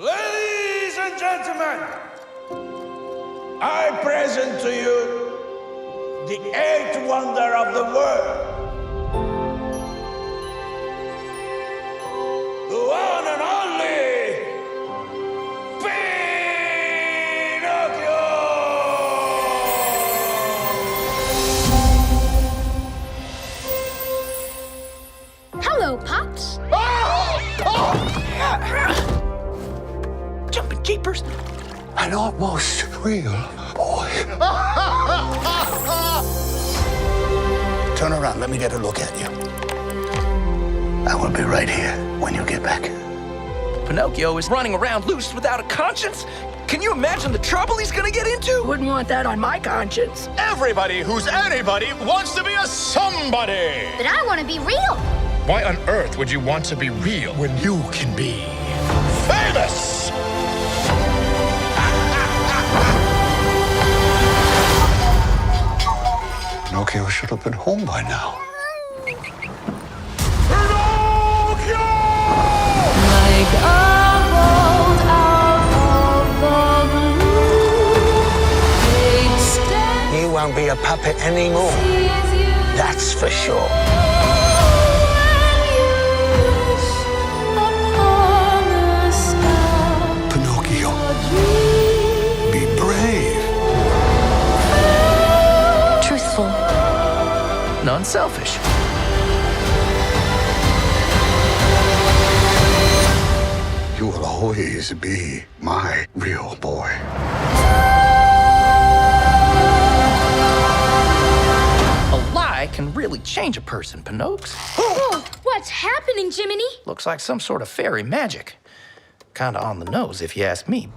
Ladies and gentlemen, I present to you the eighth wonder of the world. The one and only Pinocchio! Hello, Pops. Jumping jeepers. An almost real boy. Turn around, let me get a look at you. I will be right here when you get back. Pinocchio is running around loose without a conscience? Can you imagine the trouble he's gonna get into? Wouldn't want that on my conscience. Everybody who's anybody wants to be a somebody. But I want to be real. Why on earth would you want to be real when you can be famous? Pinocchio should have been home by now. Pinocchio! Like a bolt out of the blue, big step You won't be a puppet anymore. is you. That's for sure. When you wish upon a star, Pinocchio, a dream be brave. Truthful. Non-selfish. You will always be my real boy. A lie can really change a person, Pinocchio. Oh, what's happening, Jiminy? Looks like some sort of fairy magic. Kinda on the nose, if you ask me,